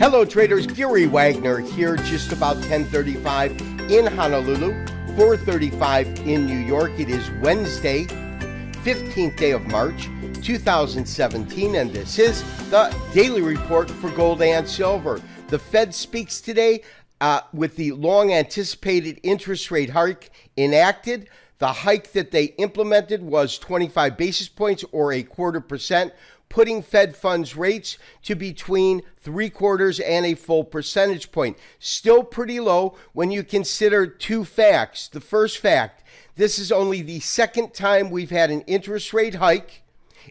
Hello traders, Gary Wagner here, just about 10:35 in Honolulu, 4:35 in New York. It is Wednesday, 15th day of March, 2017, and this is the Daily Report for Gold and Silver. The Fed speaks today with the long-anticipated interest rate hike enacted. The hike that they implemented was 25 basis points or 0.25%, putting Fed funds rates to between 0.75 and a full percentage point. Still pretty low when you consider two facts. The first fact, this is only the second time we've had an interest rate hike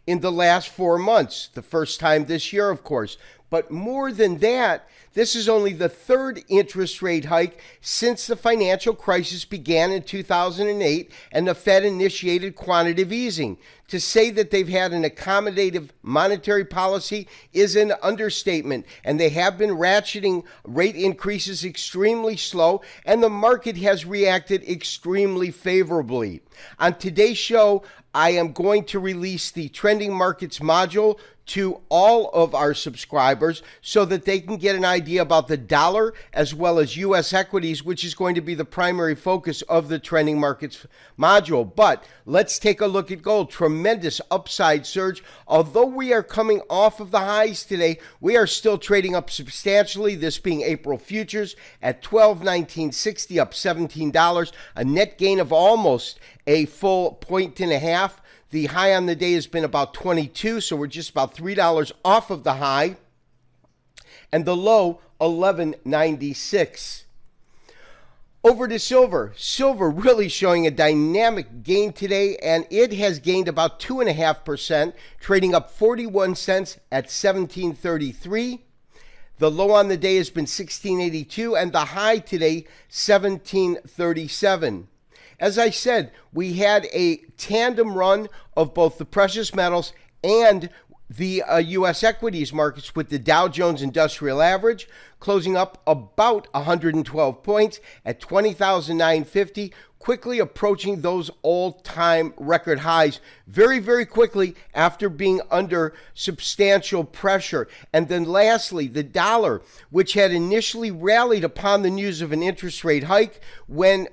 in the last 4 months. The first time this year, of course. But more than that, this is only the third interest rate hike since the financial crisis began in 2008 and the Fed initiated quantitative easing. To say that they've had an accommodative monetary policy is an understatement, and they have been ratcheting rate increases extremely slow, and the market has reacted extremely favorably. On today's show, I am going to release the Trending Markets module to all of our subscribers so that they can get an idea about the dollar as well as U.S. equities, which is going to be the primary focus of the Trending Markets module. But let's take a look at gold. Tremendous upside surge. Although we are coming off of the highs today, we are still trading up substantially, this being April futures at $12.1960, up $17, a net gain of almost a full 1.5 points. The high on the day has been about 22, so we're just about $3 off of the high. And the low, 11.96. Over to silver. Silver really showing a dynamic gain today, and it has gained about 2.5%, trading up 41 cents at 17.33. The low on the day has been 16.82, and the high today, 17.37. As I said, we had a tandem run of both the precious metals and the U.S. equities markets, with the Dow Jones Industrial Average closing up about 112 points at 20,950, quickly approaching those all-time record highs very, very quickly after being under substantial pressure. And then lastly, the dollar, which had initially rallied upon the news of an interest rate hike when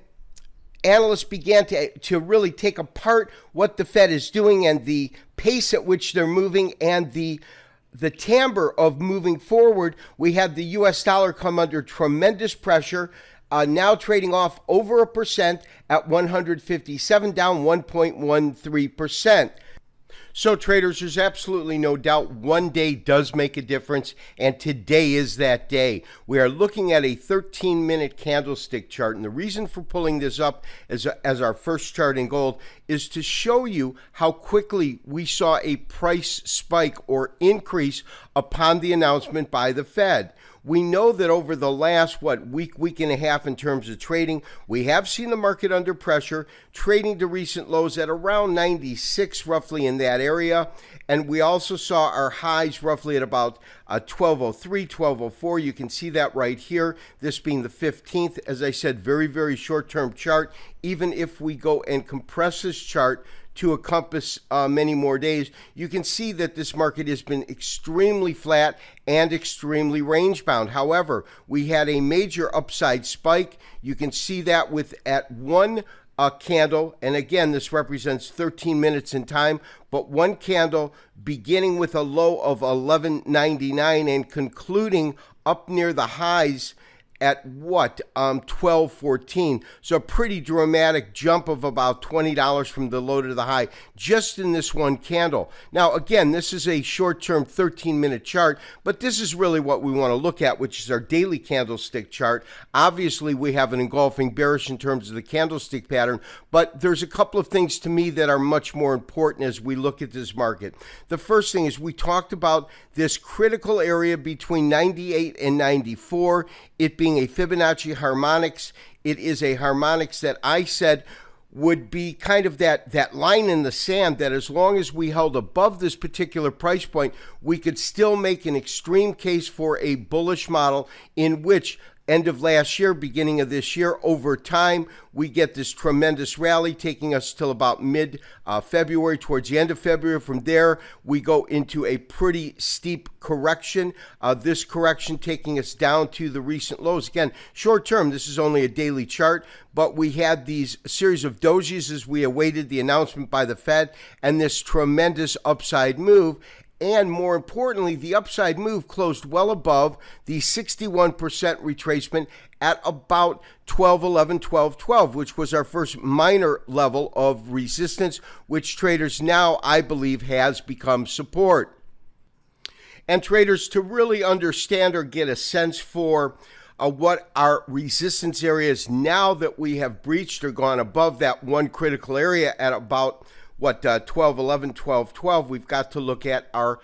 analysts began to really take apart what the Fed is doing and the pace at which they're moving and the timbre of moving forward. We had the U.S. dollar come under tremendous pressure, now trading off over 1% at 157, down 1.13%. So traders, there's absolutely no doubt one day does make a difference, and today is that day. We are looking at a 13-minute candlestick chart, and the reason for pulling this up as our first chart in gold is to show you how quickly we saw a price spike or increase upon the announcement by the Fed. We know that over the last, week and a half in terms of trading, we have seen the market under pressure, trading to recent lows at around 96, roughly in that area. And we also saw our highs roughly at about 1203, 1204. You can see that right here, this being the 15th. As I said, very, very short-term chart. Even if we go and compress this chart to encompass many more days, you can see that this market has been extremely flat and extremely range bound. However, we had a major upside spike. You can see that at one candle, and again, this represents 13 minutes in time, but one candle beginning with a low of 11.99 and concluding up near the highs at 12.14. So a pretty dramatic jump of about $20 from the low to the high just in this one candle. Now again, this is a short-term 13-minute chart, but this is really what we want to look at, which is our daily candlestick chart. Obviously, we have an engulfing bearish in terms of the candlestick pattern, but there's a couple of things to me that are much more important as we look at this market. The first thing is we talked about this critical area between 98 and 94, it being a Fibonacci harmonics. It is a harmonics that I said would be kind of that line in the sand that as long as we held above this particular price point, we could still make an extreme case for a bullish model in which end of last year, beginning of this year. Over time, we get this tremendous rally taking us till about mid-February, towards the end of February. From there, we go into a pretty steep correction. This correction taking us down to the recent lows. Again, short term, this is only a daily chart, but we had these series of dojis as we awaited the announcement by the Fed and this tremendous upside move. And more importantly, the upside move closed well above the 61% retracement at about 1211, 1212, which was our first minor level of resistance, which traders now, I believe, has become support. And traders, to really understand or get a sense for what our resistance area is now that we have breached or gone above that one critical area at about 1211, 1212, we've got to look at our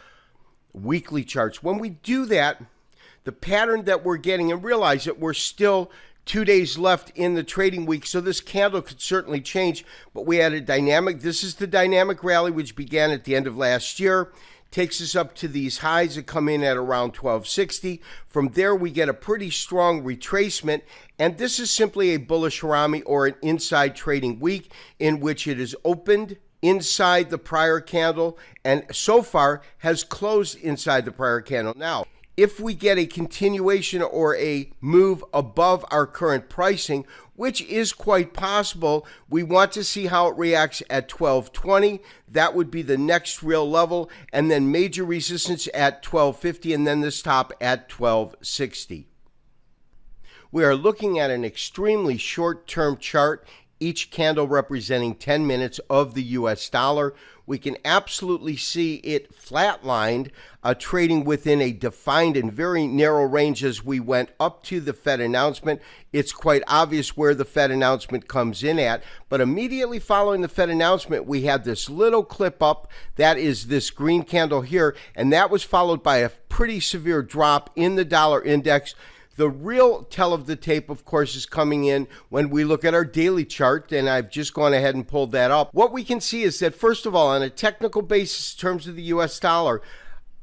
weekly charts. When we do that, the pattern that we're getting, and realize that we're still 2 days left in the trading week, so this candle could certainly change, but we had a dynamic, this is the dynamic rally which began at the end of last year, takes us up to these highs that come in at around 1260. From there, we get a pretty strong retracement, and this is simply a bullish harami or an inside trading week in which it is opened inside the prior candle and so far has closed inside the prior candle. Now, if we get a continuation or a move above our current pricing, which is quite possible, we want to see how it reacts at 1220. That would be the next real level, and then major resistance at 1250, and then this top at 1260. We are looking at an extremely short-term chart, each candle representing 10 minutes of the US dollar. We can absolutely see it flatlined, trading within a defined and very narrow range as we went up to the Fed announcement. It's quite obvious where the Fed announcement comes in at, but immediately following the Fed announcement, we had this little clip up. That is this green candle here, and that was followed by a pretty severe drop in the dollar index. The real tell of the tape, of course, is coming in when we look at our daily chart, and I've just gone ahead and pulled that up. What we can see is that, first of all, on a technical basis in terms of the US dollar,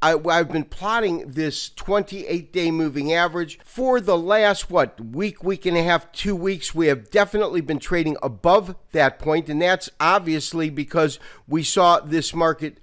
I've been plotting this 28-day moving average for the last, week and a half, 2 weeks. We have definitely been trading above that point, and that's obviously because we saw this market,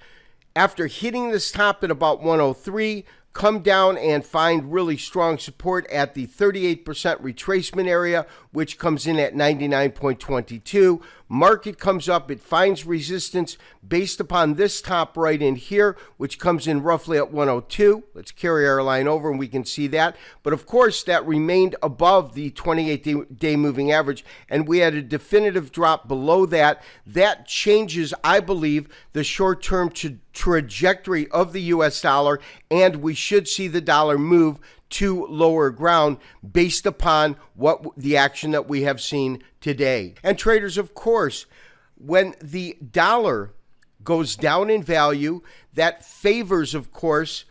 after hitting this top at about 103, come down and find really strong support at the 38% retracement area, which comes in at 99.22. Market comes up, it finds resistance based upon this top right in here, which comes in roughly at 102. Let's carry our line over and we can see that. But of course, that remained above the 28-day moving average, and we had a definitive drop below that. That changes, I believe, the short-term trajectory of the US dollar, and we should see the dollar move to lower ground based upon what the action that we have seen today. And traders, of course, when the dollar goes down in value, that favors, of course,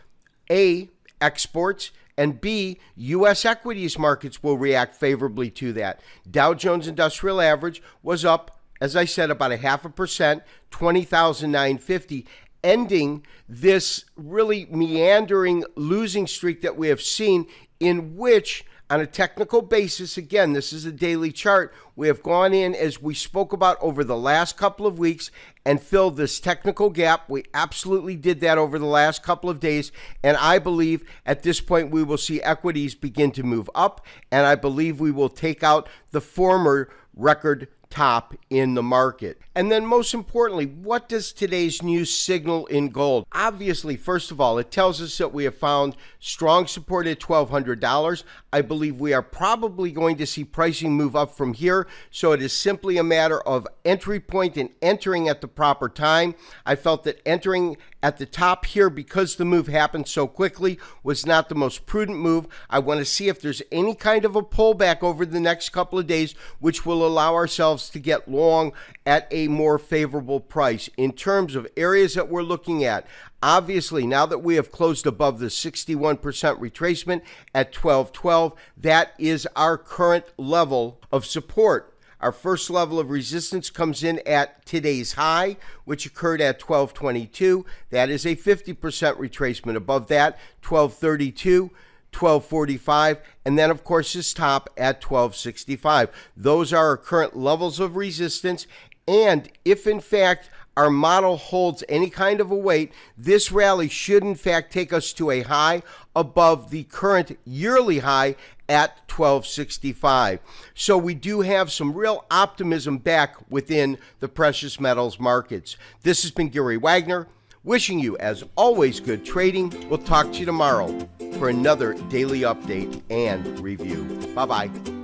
A, exports, and B, U.S. equities markets will react favorably to that. Dow Jones Industrial Average was up, as I said, about 0.5%, 20,950, ending this really meandering losing streak that we have seen, in which, on a technical basis, again, this is a daily chart, we have gone in, as we spoke about over the last couple of weeks, and filled this technical gap. We absolutely did that over the last couple of days, and I believe at this point we will see equities begin to move up, and I believe we will take out the former record top in the market. And then most importantly, what does today's news signal in gold? Obviously, first of all, it tells us that we have found strong support at $1,200. I believe we are probably going to see pricing move up from here, so it is simply a matter of entry point and entering at the proper time. I felt that entering at the top here, because the move happened so quickly, was not the most prudent move. I want to see if there's any kind of a pullback over the next couple of days, which will allow ourselves to get long at a more favorable price. In terms of areas that we're looking at, obviously, now that we have closed above the 61% retracement at 1212, that is our current level of support. Our first level of resistance comes in at today's high, which occurred at 1222. That is a 50% retracement. Above that, 1232, 1245, and then of course this top at 1265. Those are our current levels of resistance, and if in fact our model holds any kind of a weight, this rally should in fact take us to a high above the current yearly high at 1265. So we do have some real optimism back within the precious metals markets. This has been Gary Wagner, wishing you, as always, good trading. We'll talk to you tomorrow for another daily update and review. Bye-bye.